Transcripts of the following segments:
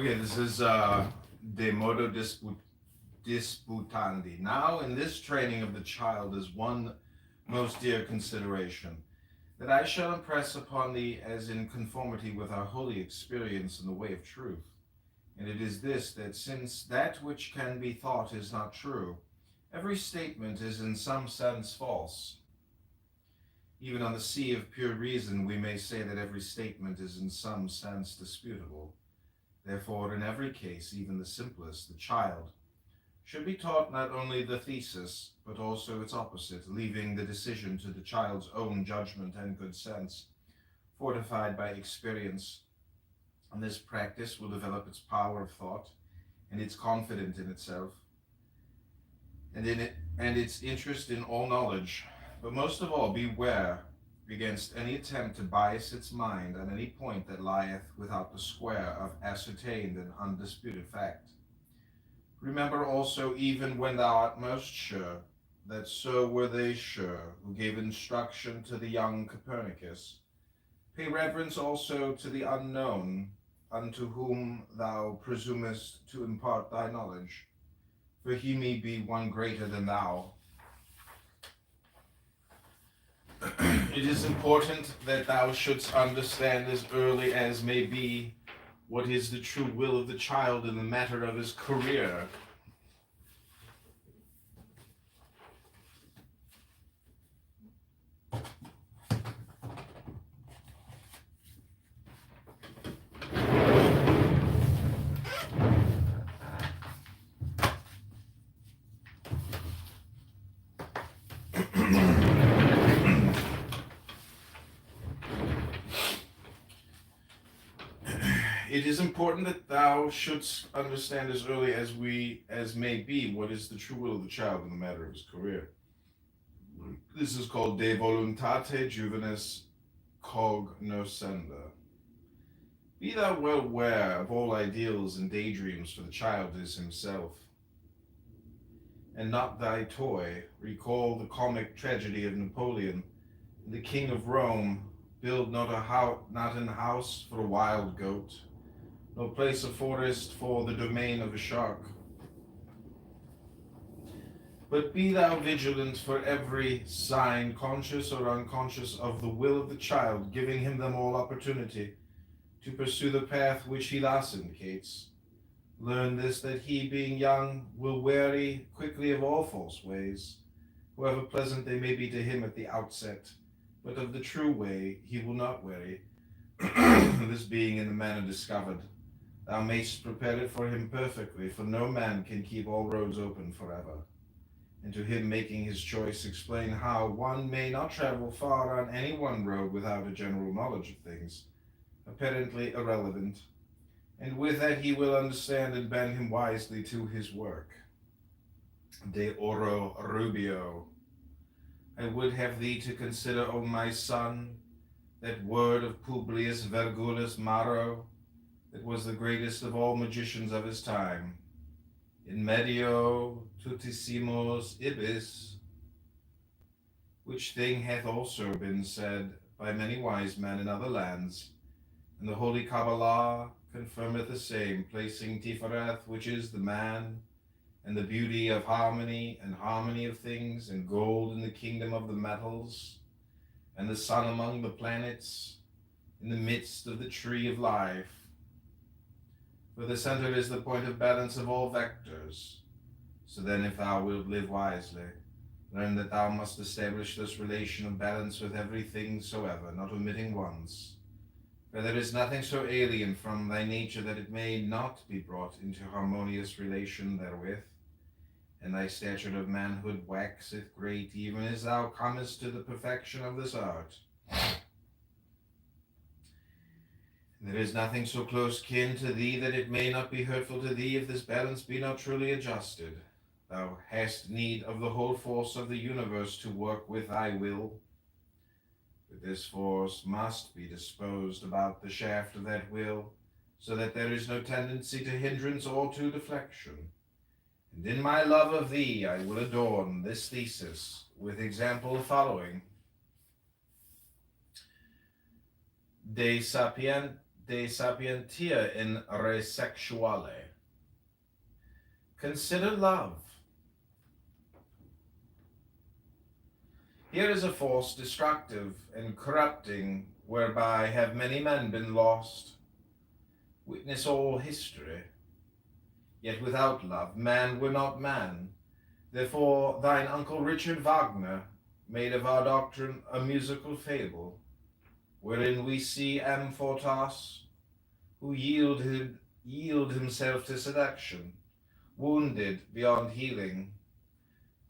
Okay, this is De Modo Disputandi. Now, in this training of the child is one most dear consideration, that I shall impress upon thee as in conformity with our holy experience in the way of truth. And it is this, that since that which can be thought is not true, every statement is in some sense false. Even on the sea of pure reason, we may say that every statement is in some sense disputable. Therefore, in every case, even the simplest, the child, should be taught not only the thesis, but also its opposite, leaving the decision to the child's own judgment and good sense, fortified by experience. And this practice will develop its power of thought and its confidence in itself, and its interest in all knowledge. But most of all, beware against any attempt to bias its mind at any point that lieth without the square of ascertained and undisputed fact. Remember also, even when thou art most sure, that so were they sure who gave instruction to the young Copernicus. Pay reverence also to the unknown, unto whom thou presumest to impart thy knowledge, for he may be one greater than thou. It is important that thou shouldst understand as early as may be what is the true will of the child in the matter of his career. It is important that thou shouldst understand as early as may be what is the true will of the child in the matter of his career. This is called de voluntate juvenis cognoscenda. Be thou well aware of all ideals and daydreams, for the child is himself, and not thy toy. Recall the comic tragedy of Napoleon, the King of Rome. Build not an house for a wild goat, nor place a forest for the domain of a shark. But be thou vigilant for every sign, conscious or unconscious, of the will of the child, giving him them all opportunity to pursue the path which he thus indicates. Learn this, that he, being young, will weary quickly of all false ways, however pleasant they may be to him at the outset, but of the true way he will not weary, this being in the manner discovered. Thou mayst prepare it for him perfectly, for no man can keep all roads open forever. And to him making his choice, explain how one may not travel far on any one road without a general knowledge of things, apparently irrelevant, and with that he will understand and bend him wisely to his work. De oro rubio. I would have thee to consider, O my son, that word of Publius Vergulus Maro, that was the greatest of all magicians of his time. In medio tutissimos ibis, which thing hath also been said by many wise men in other lands, and the holy Kabbalah confirmeth the same, placing Tifereth, which is the man, and the beauty of harmony and harmony of things, and gold in the kingdom of the metals, and the sun among the planets, in the midst of the tree of life. For the center is the point of balance of all vectors. So then, if thou wilt live wisely, learn that thou must establish this relation of balance with everything soever, not omitting once. For there is nothing so alien from thy nature that it may not be brought into harmonious relation therewith. And thy stature of manhood waxeth great, even as thou comest to the perfection of this art. There is nothing so close kin to thee that it may not be hurtful to thee if this balance be not truly adjusted. Thou hast need of the whole force of the universe to work with thy will. But this force must be disposed about the shaft of that will, so that there is no tendency to hindrance or to deflection. And in my love of thee I will adorn this thesis with example following. De de sapientia in re sexuale. Consider love. Here is a force destructive and corrupting, whereby have many men been lost. Witness all history. Yet without love, man were not man. Therefore thine uncle Richard Wagner made of our doctrine a musical fable, wherein we see Amfortas, who yield himself to seduction, wounded beyond healing,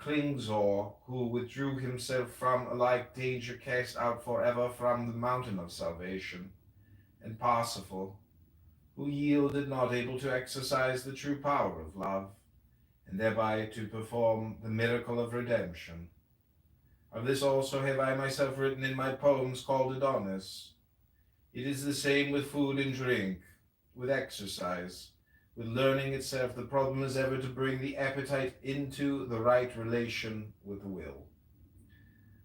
Klingzor, who withdrew himself from a like danger cast out forever from the mountain of salvation, and Parsifal, who yielded not able to exercise the true power of love, and thereby to perform the miracle of redemption. Of this also have I myself written in my poems called Adonis. It is the same with food and drink, with exercise, with learning itself. The problem is ever to bring the appetite into the right relation with the will.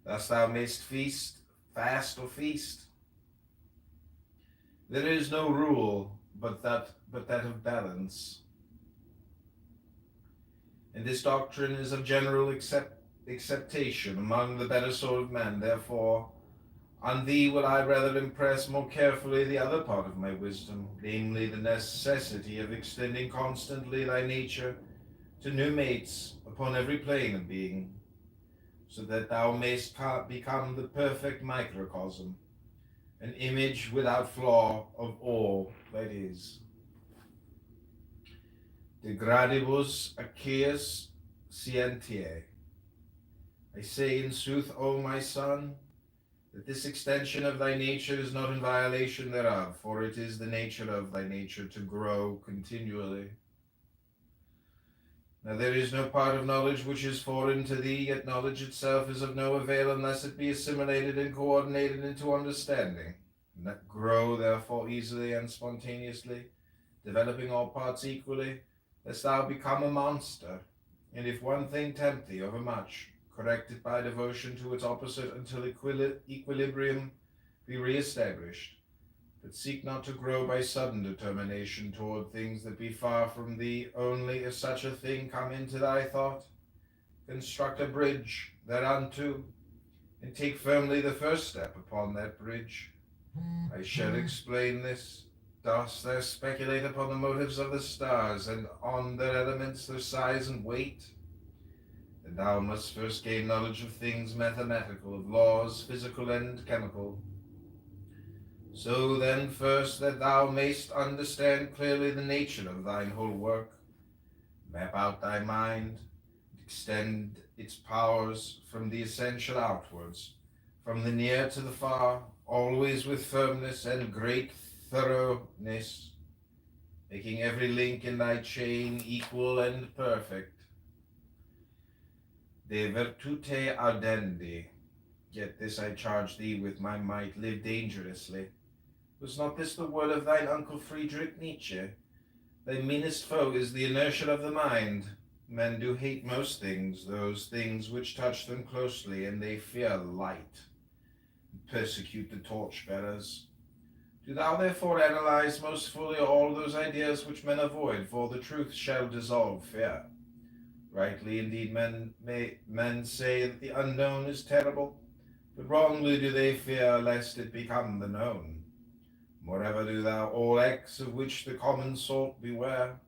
Thus thou mayst feast, fast or feast. There is no rule but that of balance. And this doctrine is of general acceptation among the better sort of men. Therefore, on thee will I rather impress more carefully the other part of my wisdom, namely the necessity of extending constantly thy nature to new mates upon every plane of being, so that thou mayst become the perfect microcosm, an image without flaw of all that is. De gradibus acaeus scientiae. I say in sooth, O my son, that this extension of thy nature is not in violation thereof, for it is the nature of thy nature to grow continually. Now there is no part of knowledge which is foreign to thee, yet knowledge itself is of no avail unless it be assimilated and coordinated into understanding. And that grow therefore easily and spontaneously, developing all parts equally, lest thou become a monster, and if one thing tempt thee overmuch, correct it by devotion to its opposite until equilibrium be re-established. But seek not to grow by sudden determination toward things that be far from thee. Only if such a thing come into thy thought, construct a bridge thereunto, and take firmly the first step upon that bridge. I shall explain this. Dost thou speculate upon the motives of the stars, and on their elements, their size and weight? Then thou must first gain knowledge of things mathematical, of laws physical and chemical. So then first, that thou mayst understand clearly the nature of thine whole work, map out thy mind, extend its powers from the essential outwards, from the near to the far, always with firmness and great thoroughness, making every link in thy chain equal and perfect. De virtute audendi, yet this I charge thee with my might, live dangerously. Was not this the word of thine uncle Friedrich Nietzsche? Thy meanest foe is the inertia of the mind. Men do hate most things, those things which touch them closely, and they fear light, and persecute the torch-bearers. Do thou therefore analyze most fully all those ideas which men avoid, for the truth shall dissolve fear. Rightly indeed men say that the unknown is terrible, but wrongly do they fear lest it become the known. Moreover do thou all acts of which the common sort beware,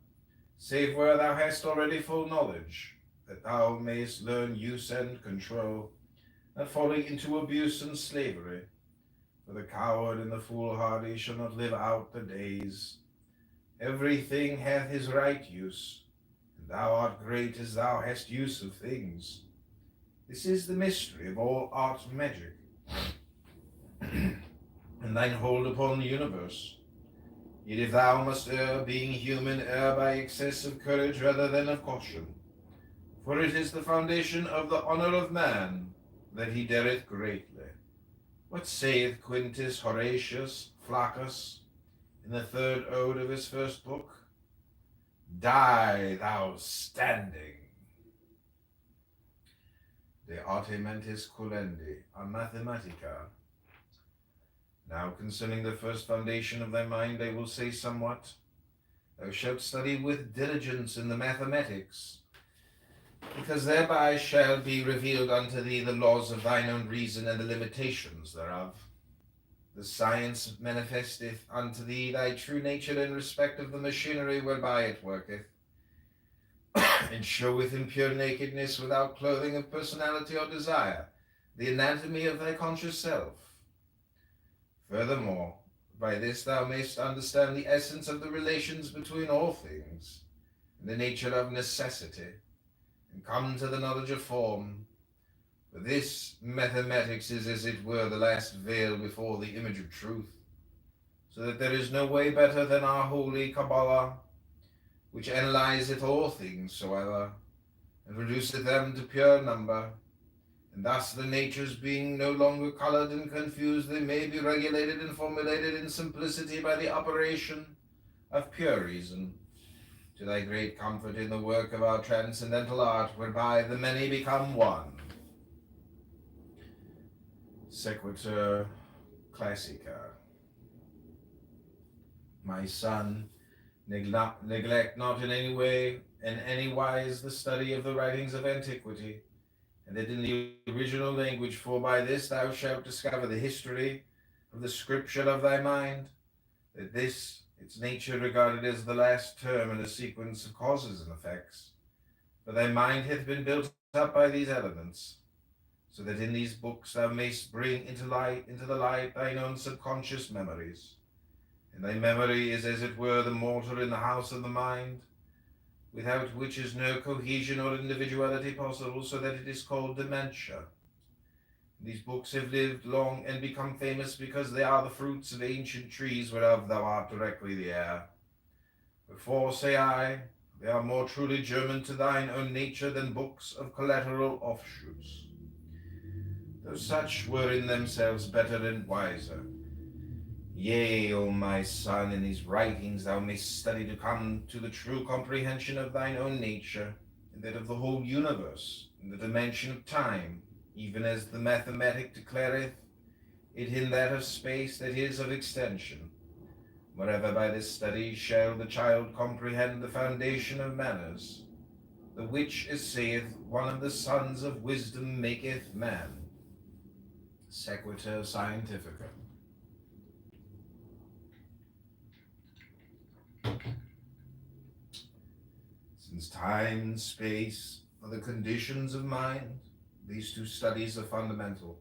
save where thou hast already full knowledge, that thou mayst learn use and control, not falling into abuse and slavery. For the coward and the foolhardy shall not live out the days. Everything hath his right use, and thou art great as thou hast use of things. This is the mystery of all art and magic, and thine hold upon the universe. Yet if thou must err, being human, err by excess of courage rather than of caution. For it is the foundation of the honor of man that he dareth greatly. What saith Quintus Horatius Flaccus in the third ode of his first book? Die thou standing. De arte mentis culendi, a mathematica. Now concerning the first foundation of thy mind I will say somewhat. Thou shalt study with diligence in the mathematics, because thereby shall be revealed unto thee the laws of thine own reason and the limitations thereof. The science manifesteth unto thee thy true nature in respect of the machinery whereby it worketh, and showeth in pure nakedness, without clothing of personality or desire, the anatomy of thy conscious self. Furthermore, by this thou mayst understand the essence of the relations between all things, and the nature of necessity, and come to the knowledge of form. For this mathematics is as it were the last veil before the image of truth, so that there is no way better than our holy Kabbalah, which analyzeth all things soever, and reduceth them to pure number, and thus the natures being no longer colored and confused, they may be regulated and formulated in simplicity by the operation of pure reason, to thy great comfort in the work of our transcendental art, whereby the many become one. Sequitur Classica. My son, neglect not in any way and any wise the study of the writings of antiquity, and that in the original language, for by this thou shalt discover the history of the scripture of thy mind, that this, its nature regarded as the last term in a sequence of causes and effects. For thy mind hath been built up by these elements, so that in these books thou mayst bring into the light thine own subconscious memories. And thy memory is as it were the mortar in the house of the mind, without which is no cohesion or individuality possible, so that it is called dementia. These books have lived long and become famous because they are the fruits of ancient trees whereof thou art directly the heir. Wherefore, say I, they are more truly German to thine own nature than books of collateral offshoots, though such were in themselves better and wiser. Yea, O my son, in these writings thou mayst study to come to the true comprehension of thine own nature, and that of the whole universe, in the dimension of time, even as the mathematic declareth it in that of space that is of extension. Wherever by this study shall the child comprehend the foundation of manners, the which, as saith one of the sons of wisdom, maketh man. Sequitur Scientifica. Since time and space are the conditions of mind, these two studies are fundamental.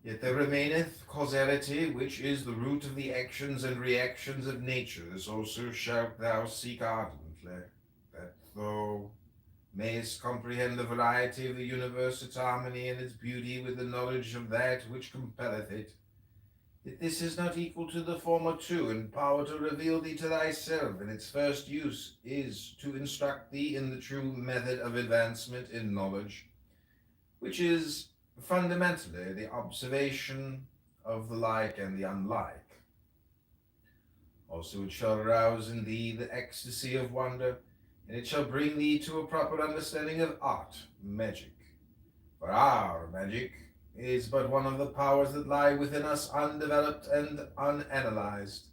Yet there remaineth causality, which is the root of the actions and reactions of nature. This also shalt thou seek ardently, that thou mayest comprehend the variety of the universe, its harmony and its beauty, with the knowledge of that which compelleth it. Yet this is not equal to the former two, in power to reveal thee to thyself, and its first use is to instruct thee in the true method of advancement in knowledge, which is fundamentally the observation of the like and the unlike. Also it shall arouse in thee the ecstasy of wonder, and it shall bring thee to a proper understanding of art, magic. For our magic is but one of the powers that lie within us undeveloped and unanalyzed,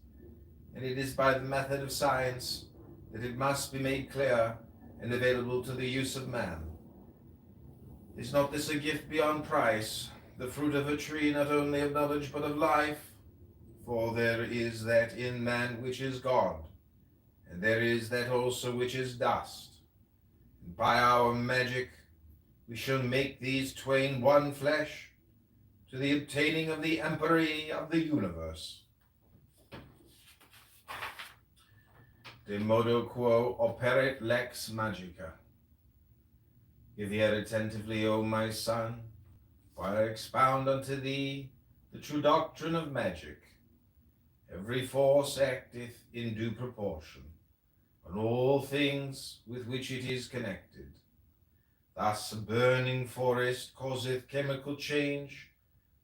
and it is by the method of science that it must be made clear and available to the use of man. Is not this a gift beyond price, the fruit of a tree not only of knowledge but of life? For there is that in man which is God, and there is that also which is dust. And by our magic we shall make these twain one flesh, to the obtaining of the empery of the universe. De modo quo operit lex magica. Give ear attentively, O my son, while I expound unto thee the true doctrine of magic. Every force acteth in due proportion on all things with which it is connected. Thus a burning forest causeth chemical change,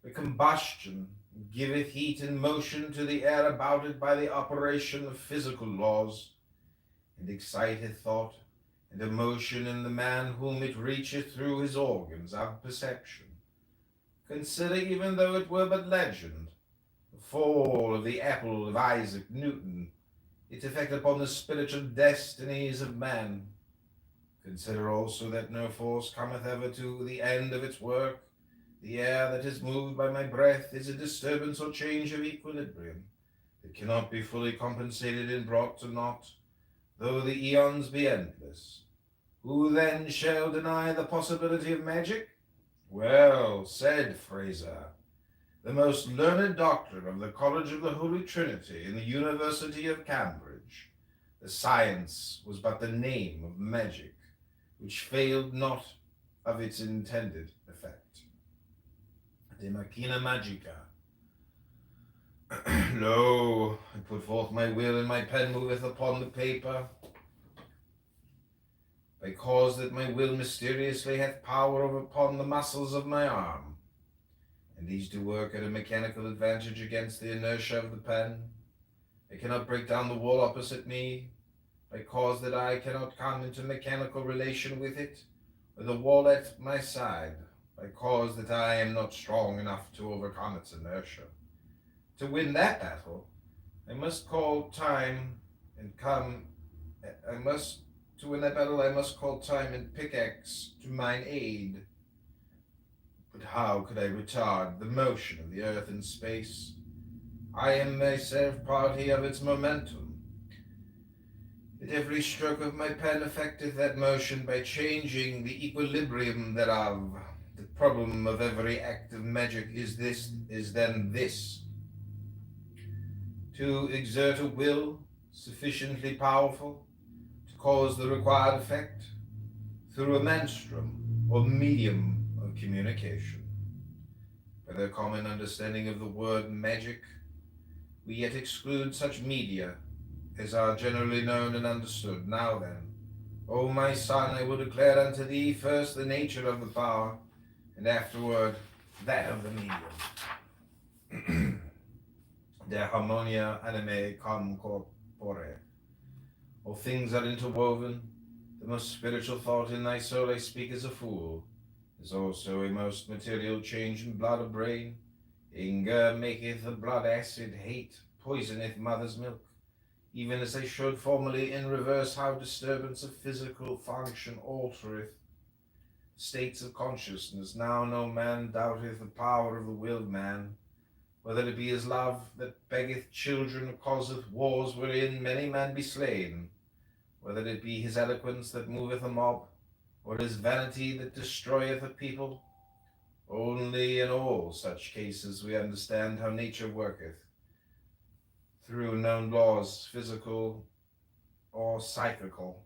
the combustion giveth heat and motion to the air about it by the operation of physical laws, and exciteth thought and emotion in the man whom it reacheth through his organs of perception. Consider, even though it were but legend, the fall of the apple of Isaac Newton, its effect upon the spiritual destinies of man. Consider also that no force cometh ever to the end of its work. The air that is moved by my breath is a disturbance or change of equilibrium. It cannot be fully compensated and brought to naught, though the eons be endless. Who then shall deny the possibility of magic? Well said, Fraser. The most learned doctor of the College of the Holy Trinity in the University of Cambridge. The science was but the name of magic, which failed not of its intended effect. De machina magica. Lo, I put forth my will, and my pen moveth upon the paper. By cause that my will mysteriously hath power upon the muscles of my arm, and these do work at a mechanical advantage against the inertia of the pen. I cannot break down the wall opposite me, by cause that I cannot come into mechanical relation with it, or the wall at my side, by cause that I am not strong enough to overcome its inertia. To win that battle, I must call time and to win that battle, I must call time and pickaxe to mine aid. But how could I retard the motion of the earth in space? I am myself party of its momentum. Yet every stroke of my pen affecteth that motion by changing the equilibrium thereof. The problem of every act of magic is then this: to exert a will sufficiently powerful to cause the required effect through a menstruum or medium of communication. By the common understanding of the word magic, we yet exclude such media as are generally known and understood. Now then, O my son, I will declare unto thee first the nature of the power, and afterward that of the medium. De harmonia anime cum corpore. All things are interwoven. The most spiritual thought in thy soul, I speak as a fool, is also a most material change in blood of brain. Anger maketh the blood acid, hate poisoneth mother's milk. Even as I showed formerly in reverse how disturbance of physical function altereth states of consciousness, now no man doubteth the power of the will of man, whether it be his love that beggeth children, or causeth wars wherein many men be slain, whether it be his eloquence that moveth a mob, or his vanity that destroyeth a people. Only in all such cases we understand how nature worketh, through known laws, physical or psychical.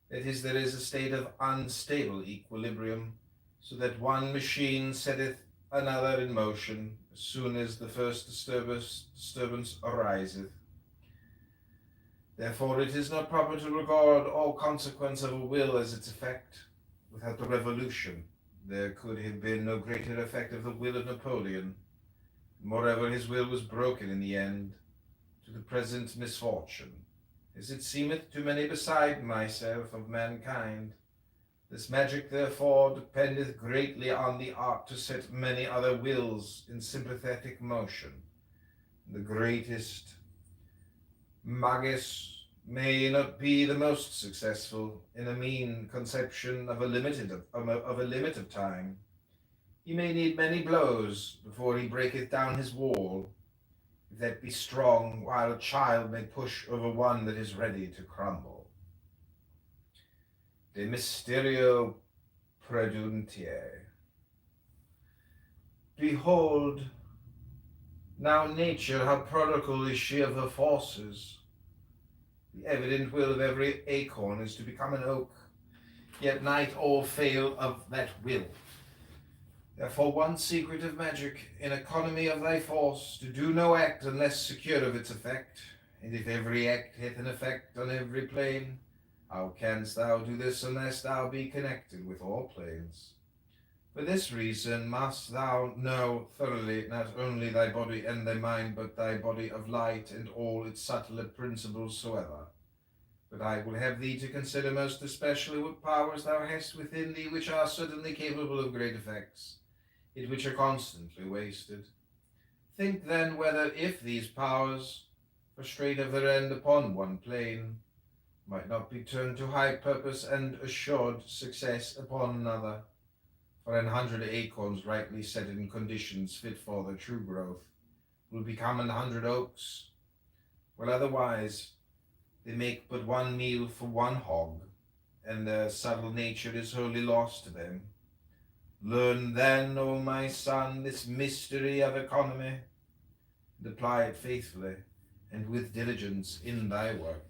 That is, there is a state of unstable equilibrium, so that one machine setteth another in motion as soon as the first disturbance ariseth. Therefore it is not proper to regard all consequence of a will as its effect. Without the revolution, there could have been no greater effect of the will of Napoleon. Moreover, his will was broken in the end, to the present misfortune, as it seemeth to many beside myself of mankind. This magic, therefore, dependeth greatly on the art to set many other wills in sympathetic motion. The greatest magus may not be the most successful in a mean conception of a limit of time. He may need many blows before he breaketh down his wall, if that be strong, while a child may push over one that is ready to crumble. De mysterio preduntiae. Behold, now nature, how prodigal is she of her forces. The evident will of every acorn is to become an oak, yet night all fail of that will. Therefore one secret of magic, in economy of thy force, to do no act unless secure of its effect, and if every act hath an effect on every plane, how canst thou do this unless thou be connected with all planes? For this reason must thou know thoroughly not only thy body and thy mind, but thy body of light and all its subtler principles soever. But I will have thee to consider most especially what powers thou hast within thee, which are certainly capable of great effects, it which are constantly wasted. Think then whether if these powers, frustrate of their end upon one plane, might not be turned to high purpose and assured success upon another, for 100 acorns rightly set in conditions fit for their true growth will become 100 oaks, while otherwise they make but one meal for one hog, and their subtle nature is wholly lost to them. Learn then, O my son, this mystery of economy, and apply it faithfully and with diligence in thy work.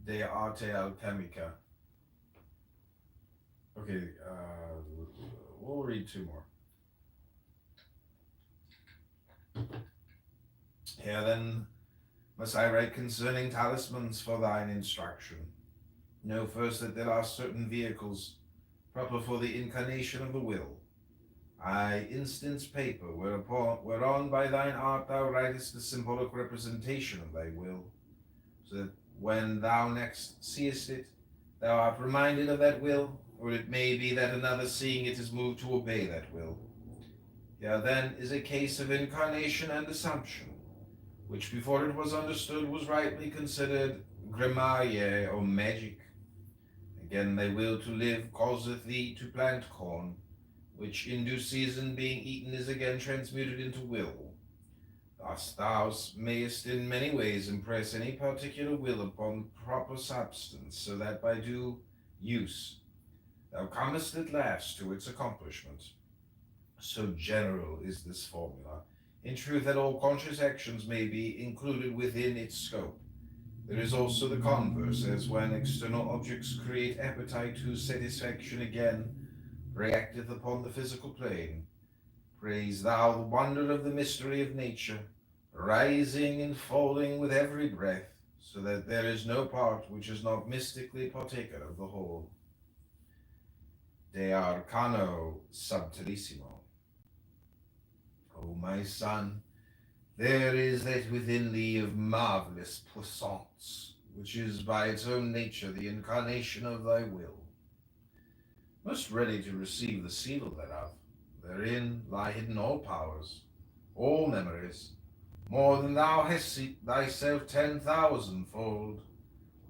De arte alchemica. Okay, we'll read two more. Here then must I write concerning talismans for thine instruction. Know first that there are certain vehicles proper for the incarnation of the will. I instance paper whereon by thine art thou writest a symbolic representation of thy will, so that when thou next seest it, thou art reminded of that will, or it may be that another seeing it is moved to obey that will. Here then is a case of incarnation and assumption, which before it was understood was rightly considered grimaille or magic. Again, thy will to live causeth thee to plant corn, which in due season being eaten is again transmuted into will. Thus thou mayest in many ways impress any particular will upon proper substance, so that by due use thou comest at last to its accomplishment. So general is this formula, in truth, that all conscious actions may be included within its scope. There is also the converse, as when external objects create appetite, whose satisfaction again reacteth upon the physical plane. Praise thou the wonder of the mystery of nature, rising and falling with every breath, so that there is no part which is not mystically partaker of the whole. De arcano subtilissimo. O my son, there is that within thee of marvelous puissance, which is by its own nature the incarnation of thy will, most ready to receive the seal thereof. Therein lie hidden all powers, all memories, more than thou hast thyself 10,000-fold.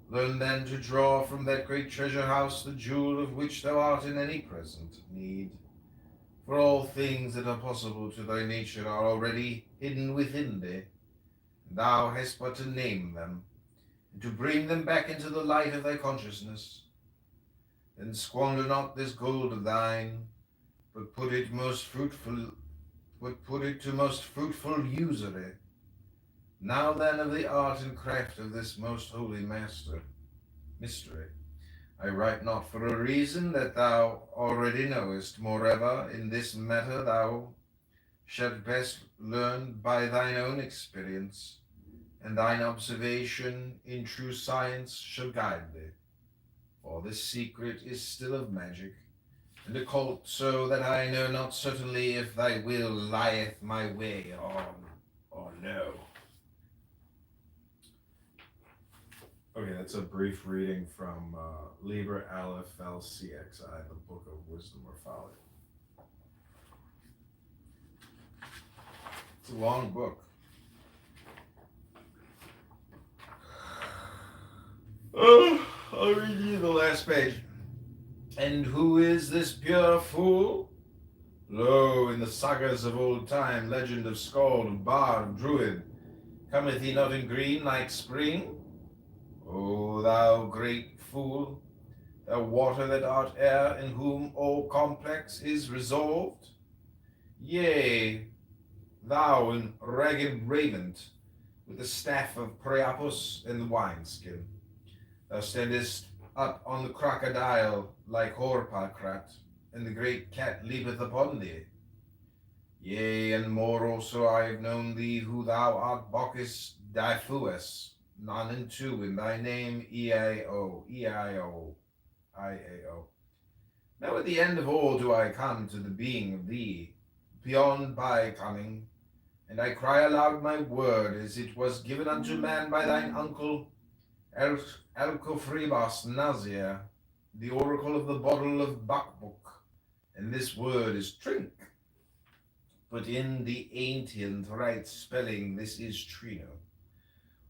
Learn then to draw from that great treasure house the jewel of which thou art in any present need. For all things that are possible to thy nature are already hidden within thee, and thou hast but to name them, and to bring them back into the light of thy consciousness. Then squander not this gold of thine, but put it to most fruitful usury. Now then of the art and craft of this most holy mystery, I write not for a reason that thou already knowest. Moreover, in this matter thou shalt best learn by thine own experience, and thine observation in true science shall guide thee. For this secret is still of magic, and occult, so that I know not certainly if thy will lieth my way on or no. Okay, that's a brief reading from Liber Aleph LCXI, the Book of Wisdom or Folly. It's a long book. I'll read you the last page. And who is this pure fool? Lo, in the sagas of old time, legend of skald, of bard, of druid, cometh he not in green like spring? O thou great fool, thou water that art air, in whom all complex is resolved? Yea, thou in ragged raiment, with the staff of Priapus and the wineskin, thou standest up on the crocodile like Horpacrat, and the great cat leapeth upon thee. Yea, and more also I have known thee, who thou art Bacchus Diffuus, none and two in thy name, E-I-O. Now at the end of all do I come to the being of thee, beyond by coming, and I cry aloud my word, as it was given unto man by thine uncle Alcofribas Nazir, the oracle of the bottle of Bacbuk, and this word is trink. But in the ancient right spelling, this is trino.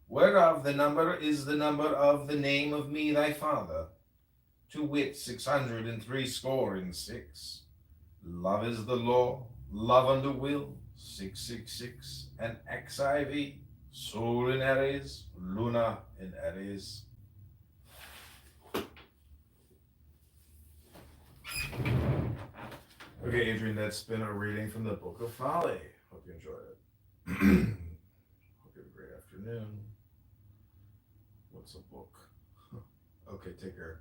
Whereof the number is the number of the name of me thy father, to wit 666. Love is the law, love unto will, 666, and XIV, Sol in Aries, Luna in Aries. Okay, Adrian, that's been a reading from the Book of Folly. Hope you enjoyed it. Hope you have a great afternoon. What's a book? Okay, take care.